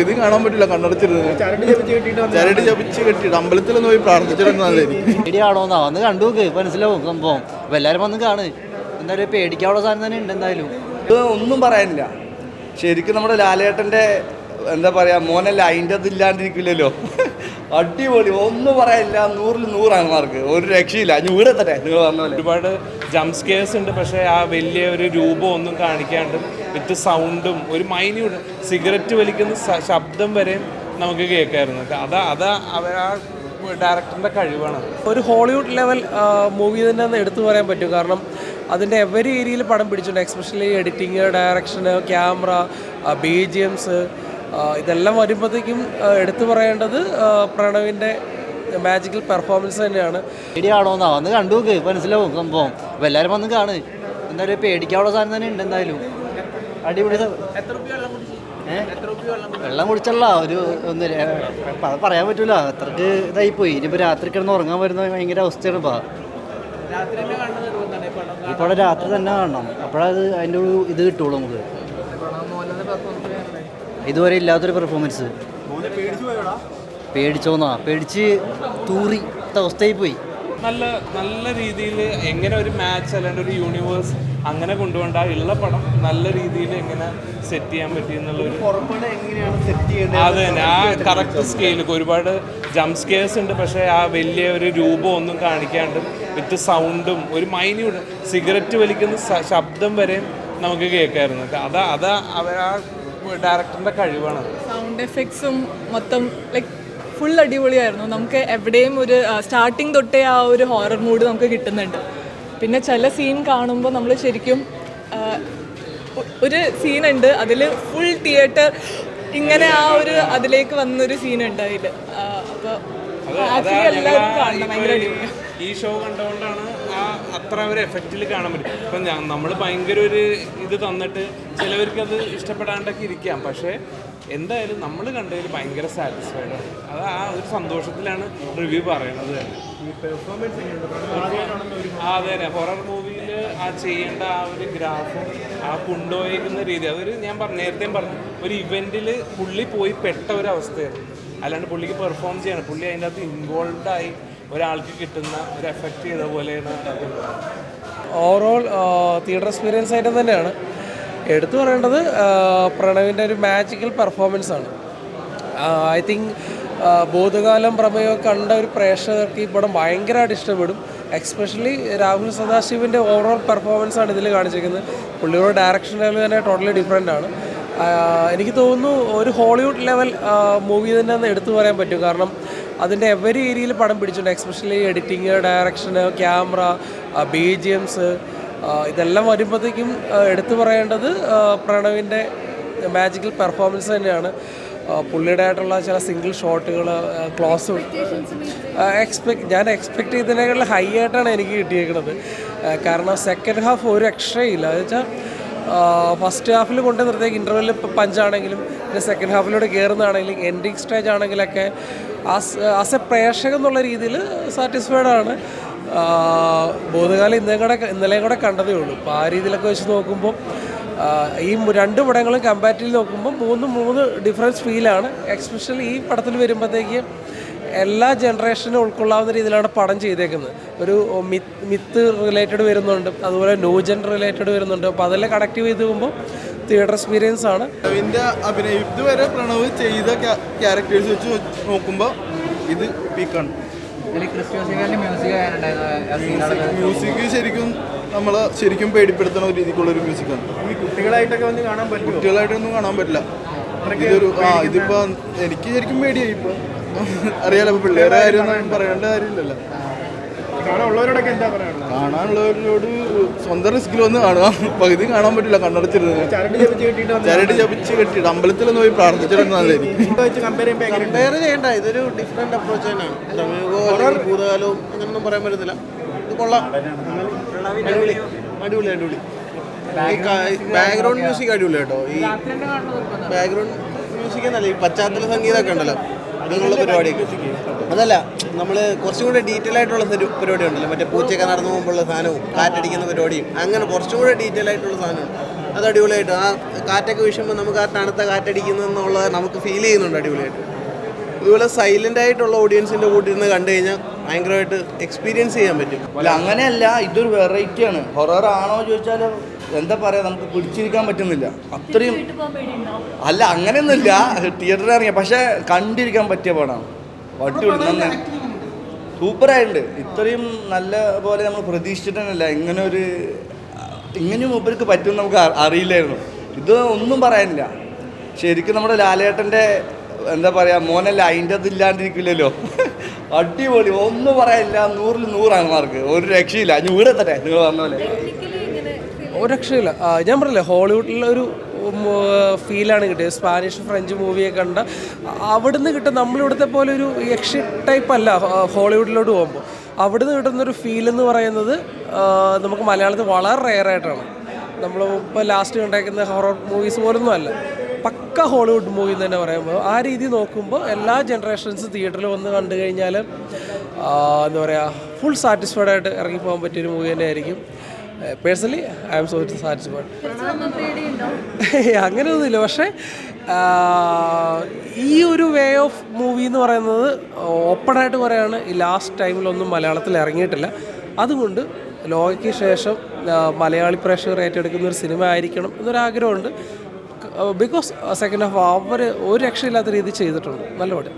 പകുതി കാണാൻ പറ്റില്ല, കണ്ണടച്ചിരുന്നു. ചരട് ജപിച്ച് കെട്ടിയിട്ട് അമ്പലത്തിലൊന്ന് പോയി പ്രാർത്ഥിച്ചിരുന്നാലായിരിക്കും. പേടിയാണോന്നാ വന്ന് കണ്ടു നോക്ക് മനസ്സിലാവും സംഭവം. അപ്പം എല്ലാവരും വന്ന് കാണ്. എന്തായാലും പേടിക്കാനുള്ള സാധനം തന്നെ ഉണ്ട്. എന്തായാലും ഒന്നും പറയാനില്ല. ശരിക്കും നമ്മുടെ ലാലേട്ടൻ്റെ എന്താ പറയുക, മോനല്ല അതിൻ്റെ അതില്ലാണ്ടിരിക്കില്ലല്ലോ. അടിപൊളി, ഒന്നും പറയാനില്ല. 100-ൽ 100 മാർക്ക്, ഒരു രക്ഷയില്ല. ഇവിടെ തന്നെ നിങ്ങൾ പറഞ്ഞ പോലെ ഒരുപാട് ജംപ് സ്കെയർസ് ഉണ്ട്. പക്ഷേ ആ വലിയ ഒരു രൂപം ഒന്നും കാണിക്കാണ്ട് വിത്ത് സൗണ്ടും ഒരു മൈന്യൂട്ട് സിഗരറ്റ് വലിക്കുന്ന ശബ്ദം വരെയും നമുക്ക് കേൾക്കായിരുന്നു. അതാ ആ ഡയറക്ടറിൻ്റെ കഴിവാണ്. ഒരു ഹോളിവുഡ് ലെവൽ മൂവി തന്നെ എടുത്തു പറയാൻ പറ്റും. കാരണം അതിൻ്റെ എവരി ഏരിയയിൽ പടം പിടിച്ചിട്ടുണ്ട്. Especially editing, direction, camera, BGMs, ഇതെല്ലാം വരുമ്പോഴത്തേക്കും എടുത്തു പറയേണ്ടത് പ്രണവിൻ്റെ മാജിക്കൽ പെർഫോമൻസ് തന്നെയാണ്. പേടിയാണോന്നാ വന്ന് കണ്ടു നോക്ക് മനസ്സിലാവും സംഭവം. അപ്പം എല്ലാവരും വന്ന് കാണ്. എന്തായാലും പേടിക്കാനുള്ള സാധനം തന്നെ ഉണ്ട്. എന്തായാലും അടിപൊളി. വെള്ളം കുടിച്ചല്ല ഒരു പറയാൻ പറ്റൂല, അത്രക്ക് ഇതായിപ്പോയി. ഇനിയിപ്പോൾ രാത്രി കിടന്ന് ഉറങ്ങാൻ വരുന്ന ഭയങ്കര അവസ്ഥയാണ്. ഇപ്പോൾ രാത്രി തന്നെ കാണണം, അപ്പോഴത് അതിൻ്റെ ഒരു ഇത് കിട്ടുള്ളൂ നമുക്ക്. ഇതുവരെ ഇല്ലാത്തൊരു പെർഫോമൻസ്. പേടിച്ച് തൂറി അവസ്ഥയായി പോയി. നല്ല രീതിയിൽ എങ്ങനെ ഒരു മാച്ച് അല്ലാണ്ട് ഒരു യൂണിവേഴ്സ് അങ്ങനെ കൊണ്ടുപോകേണ്ട ഉള്ള പടം നല്ല രീതിയിൽ എങ്ങനെ സെറ്റ് ചെയ്യാൻ പറ്റി എന്നുള്ളൊരു അത് തന്നെ ആ കറക്റ്റ് സ്കെയില്. ഒരുപാട് ജംപ് സ്കെയർസ് ഉണ്ട്. പക്ഷേ ആ വലിയ ഒരു രൂപം ഒന്നും കാണിക്കാണ്ട് വിത്ത് സൗണ്ടും ഒരു മൈന്യൂട്ട് സിഗരറ്റ് വലിക്കുന്ന ശബ്ദം വരെയും നമുക്ക് കേൾക്കായിരുന്നു. അതാ ആ ഡയറക്ടറിൻ്റെ കഴിവാണ്. സൗണ്ട് എഫക്ട്സും മൊത്തം ലൈക്ക് ഫുൾ അടിപൊളിയായിരുന്നു. നമുക്ക് എവിടെയും ഒരു സ്റ്റാർട്ടിങ് തൊട്ടേ ആ ഒരു ഹൊറർ മൂഡ് നമുക്ക് കിട്ടുന്നുണ്ട്. പിന്നെ ചില സീൻ കാണുമ്പോൾ നമ്മൾ ശരിക്കും ഒരു സീനുണ്ട്, അതിൽ ഫുൾ തിയേറ്റർ ഇങ്ങനെ ആ ഒരു അതിലേക്ക് വന്നൊരു സീനുണ്ട് അതിൽ. അപ്പോൾ എല്ലാവരും കാണണം, ഭയങ്കര അടിപൊളിയാണ്. ഈ ഷോ കണ്ടുകൊണ്ടാണ് അത്ര ഒരു എഫക്റ്റിൽ കാണാൻ പറ്റും. ഇപ്പം നമ്മൾ ഭയങ്കര ഒരു ഇത് തന്നിട്ട് ചിലവർക്കത് ഇഷ്ടപ്പെടാണ്ടൊക്കെ ഇരിക്കാം. പക്ഷേ എന്തായാലും നമ്മൾ കണ്ടതിൽ ഭയങ്കര സാറ്റിസ്ഫൈഡ് ആണ്. അത് ആ ഒരു സന്തോഷത്തിലാണ് റിവ്യൂ പറയണത് തന്നെ. അതെ തന്നെ, ഹൊറർ മൂവിയിൽ ആ ചെയ്യേണ്ട ആ ഒരു ഗ്രാഫും ആ കൊണ്ടുപോയിരിക്കുന്ന രീതി, അതൊരു ഞാൻ നേരത്തെയും പറഞ്ഞു, ഒരു ഇവൻറ്റിൽ പുള്ളി പോയി പെട്ട ഒരവസ്ഥയായിരുന്നു. അല്ലാണ്ട് പുള്ളിക്ക് പെർഫോം ചെയ്യണം. പുള്ളി അതിൻ്റെ അകത്ത് ഇൻവോൾവായി ഒരാൾക്ക് കിട്ടുന്ന ഒരു എഫക്റ്റ് ചെയ്ത പോലെയാണ്. ഓവറോൾ തിയേറ്റർ എക്സ്പീരിയൻസ് ആയിട്ട് തന്നെയാണ് എടുത്തു പറയേണ്ടത്. പ്രണവിൻ്റെ ഒരു മാജിക്കൽ പെർഫോമൻസ് ആണ്. ഐ തിങ്ക് ഭൂതകാലം പ്രമേയം കണ്ട ഒരു പ്രേക്ഷകർക്ക് ഈ പടം ഭയങ്കരമായിട്ട് ഇഷ്ടപ്പെടും. എക്സ്പെഷ്യലി രാഹുൽ സദാശിവൻ്റെ ഓവറോൾ പെർഫോമൻസ് ആണ് ഇതിൽ കാണിച്ചിരിക്കുന്നത്. പുള്ളിയുടെ ഡയറക്ഷൻ ലെവൽ തന്നെ ടോട്ടലി ഡിഫറെൻ്റ് ആണ്. എനിക്ക് തോന്നുന്നു ഒരു ഹോളിവുഡ് ലെവൽ മൂവി തന്നെ എടുത്തു പറയാൻ പറ്റും. കാരണം അതിൻ്റെ എവരി ഏരിയയിൽ പടം പിടിച്ചിട്ടുണ്ട്. Especially editing, direction, camera, BGMs, ഇതെല്ലാം വരുമ്പോഴത്തേക്കും എടുത്തു പറയേണ്ടത് പ്രണവിൻ്റെ മാജിക്കൽ പെർഫോമൻസ് തന്നെയാണ്. പുള്ളിയുടെ ആയിട്ടുള്ള ചില സിംഗിൾ ഷോട്ടുകൾ, ക്ലോസ് ഞാൻ എക്സ്പെക്റ്റ് ചെയ്തതിനേക്കാൾ ഹൈ ആയിട്ടാണ് എനിക്ക് കിട്ടിയേക്കുന്നത്. കാരണം സെക്കൻഡ് ഹാഫ് ഒരു എക്സ്ട്രയില്ല. എന്ന് വെച്ചാൽ ഫസ്റ്റ് ഹാഫിൽ കൊണ്ട് നിർത്തിയേക്ക് ഇൻ്റർവെല്ലിൽ പഞ്ചാണെങ്കിലും പിന്നെ സെക്കൻഡ് ഹാഫിലൂടെ കയറുന്നതാണെങ്കിലും എൻഡിങ് സ്റ്റേജ് ആണെങ്കിലൊക്കെ ആസ് എ പ്രേക്ഷകൻ എന്നുള്ള രീതിയിൽ സാറ്റിസ്ഫൈഡ് ആണ്. ഭൂതകാലം ഇന്നലെയും കൂടെ കണ്ടതേ ഉള്ളൂ. അപ്പോൾ ആ രീതിയിലൊക്കെ വെച്ച് നോക്കുമ്പോൾ ഈ രണ്ട് പടങ്ങളും കമ്പാരിറ്റീവ് നോക്കുമ്പോൾ മൂന്ന് ഡിഫറൻസ് ഫീലാണ്. എക്സ്പെഷ്യലി ഈ പടത്തിൽ വരുമ്പോഴത്തേക്ക് എല്ലാ ജനറേഷനും ഉൾക്കൊള്ളാവുന്ന രീതിയിലാണ് പടം ചെയ്തേക്കുന്നത്. ഒരു മിത്ത് റിലേറ്റഡ് വരുന്നുണ്ട്, അതുപോലെ ന്യൂ ജെൻ റിലേറ്റഡ് വരുന്നുണ്ട്. അപ്പോൾ അതെല്ലാം കണക്റ്റീവ് ചെയ്ത് പോകുമ്പോൾ തിയേറ്റർ എക്സ്പീരിയൻസ് ആണ്. പ്രണവിൻ്റെ അഭിനയം ഇതുവരെ പ്രണവ് ചെയ്ത ക്യാരക്ടേഴ്സ് വെച്ച് നോക്കുമ്പോൾ ഇത് പീക്കാണ്. മ്യൂസിക് ശരിക്കും പേടിപ്പെടുത്തുന്ന ഒരു രീതിക്കുള്ളൊരു മ്യൂസിക്കാണ്. കുട്ടികളായിട്ടൊന്നും കാണാൻ പറ്റില്ല. ഇതിപ്പോ എനിക്ക് ശരിക്കും പേടിയായി. ഇപ്പൊ അറിയാലോ, പിള്ളേരുടെ കാര്യം പറയേണ്ട കാര്യമില്ലല്ലോ. കാണാനുള്ളവരോട് സ്വന്തം റിസ്കിൽ വന്ന് കാണുക. പകുതി കാണാൻ പറ്റില്ല, കണ്ണടച്ചിരുന്നു. ചരട് ജപിച്ച് കെട്ടിയിട്ട് അമ്പലത്തിലൊന്ന് പോയി പ്രാർത്ഥിച്ചിരുന്നാലായിരിക്കും. കമ്പയർ ചെയ്യണ്ട, ഇതൊരു ഡിഫറെന്റ് അപ്രോച്ച് തന്നെയാണ്. ഭൂതകാലവും അങ്ങനൊന്നും പറയാൻ പറ്റത്തില്ല. ഇത് കൊള്ളാം, അടിപൊളി. ബാക്ക്ഗ്രൗണ്ട് മ്യൂസിക് അടിപൊളി കേട്ടോ. ഈ ബാക്ക്ഗ്രൗണ്ട് മ്യൂസിക് എന്നല്ല, ഈ പശ്ചാത്തല സംഗീതമൊക്കെ ഉണ്ടല്ലോ, അതിനുള്ള പരിപാടിയൊക്കെ. അതല്ല, നമ്മൾ കുറച്ചും കൂടെ ഡീറ്റെയിൽ ആയിട്ടുള്ള പരിപാടി ഉണ്ടല്ലോ, മറ്റേ പൂച്ചയൊക്കെ നടന്നു പോകുമ്പോഴുള്ള സാധനവും കാറ്റടിക്കുന്ന പരിപാടിയും, അങ്ങനെ കുറച്ചും കൂടെ ഡീറ്റെയിൽ ആയിട്ടുള്ള സാധനമുണ്ട്. അത് അടിപൊളിയായിട്ട് ആ കാറ്റൊക്കെ വീശുമ്പോൾ നമുക്ക് ആ തണുത്ത കാറ്റടിക്കുന്നതെന്നുള്ളത് നമുക്ക് ഫീൽ ചെയ്യുന്നുണ്ട് അടിപൊളിയായിട്ട്. ഇതുപോലെ സൈലൻ്റ് ആയിട്ടുള്ള ഓഡിയൻസിൻ്റെ കൂട്ടിൽ നിന്ന് കണ്ടു കഴിഞ്ഞാൽ ഭയങ്കരമായിട്ട് എക്സ്പീരിയൻസ് ചെയ്യാൻ പറ്റും. അല്ല അങ്ങനെയല്ല, ഇതൊരു വെറൈറ്റിയാണ്. ഹൊറർ ആണോ ചോദിച്ചാൽ എന്താ പറയുക, നമുക്ക് പിടിച്ചിരിക്കാൻ പറ്റുന്നില്ല. അത്രയും അല്ല അങ്ങനെയൊന്നുമില്ല, തിയേറ്ററിൽ ഇറങ്ങിയ പക്ഷേ കണ്ടിരിക്കാൻ പറ്റിയ പടമാണ്. അടിപൊളി, നന്നായി സൂപ്പറായിട്ടുണ്ട്. ഇത്രയും നല്ല പോലെ നമ്മൾ പ്രതീക്ഷിച്ചിട്ടല്ല. ഇങ്ങനെ മൂപ്പർക്ക് പറ്റും നമുക്ക് അറിയില്ലായിരുന്നു. ഇത് ഒന്നും പറയാനില്ല. ശരിക്കും നമ്മുടെ ലാലേട്ടൻ്റെ എന്താ പറയുക, മോനല്ല അതിൻ്റെ അതില്ലാണ്ടിരിക്കില്ലല്ലോ. അടിപൊളി, ഒന്നും പറയാനില്ല. 100-ൽ 100 മാർക്ക്, ഒരു രക്ഷയില്ല. ഞാൻ ഇവിടെ തന്നെ നിങ്ങൾ പറഞ്ഞ പോലെ ഒരു രക്ഷയില്ല. ഞാൻ പറഞ്ഞില്ലേ, ഹോളിവുഡിലൊരു ഫീലാണ് കിട്ടിയത്. സ്പാനിഷ് ഫ്രഞ്ച് മൂവിയൊക്കെ കണ്ട അവിടുന്ന് കിട്ടും. നമ്മളിവിടുത്തെ പോലെ ഒരു യക്ഷി ടൈപ്പ് അല്ല ഹോളിവുഡിലോട്ട് പോകുമ്പോൾ. അവിടുന്ന് കിട്ടുന്നൊരു ഫീൽ എന്ന് പറയുന്നത് നമുക്ക് മലയാളത്തിൽ വളരെ റെയറായിട്ടാണ്. നമ്മൾ ഇപ്പോൾ ലാസ്റ്റ് ഉണ്ടാക്കുന്ന ഹൊറർ മൂവീസ് പോലൊന്നും അല്ല, പക്ക ഹോളിവുഡ് മൂവി എന്ന് തന്നെ പറയുമ്പോൾ. ആ രീതി നോക്കുമ്പോൾ എല്ലാ ജനറേഷൻസ് തിയേറ്ററിൽ വന്ന് കണ്ടു കഴിഞ്ഞാൽ എന്താ പറയുക, ഫുൾ സാറ്റിസ്ഫൈഡ് ആയിട്ട് ഇറങ്ങിപ്പോകാൻ പറ്റിയൊരു മൂവി തന്നെ ആയിരിക്കും. Personally I am so satisfied. അങ്ങനെയൊന്നുമില്ല, പക്ഷേ ഈ ഒരു വേ ഓഫ് മൂവി എന്ന് പറയുന്നത് ഓപ്പണായിട്ട് പറയുകയാണ്, ഈ ലാസ്റ്റ് ടൈമിലൊന്നും മലയാളത്തിൽ ഇറങ്ങിയിട്ടില്ല. അതുകൊണ്ട് ലോകയ്ക്ക് ശേഷം മലയാളി പ്രേക്ഷകർ ഏറ്റെടുക്കുന്ന ഒരു സിനിമ ആയിരിക്കണം എന്നൊരാഗ്രഹമുണ്ട്. ബിക്കോസ് സെക്കൻഡ് ഹാഫ് അവർ ഒരു രക്ഷയില്ലാത്ത രീതിയിൽ ചെയ്തിട്ടുണ്ട്. നല്ല പടം.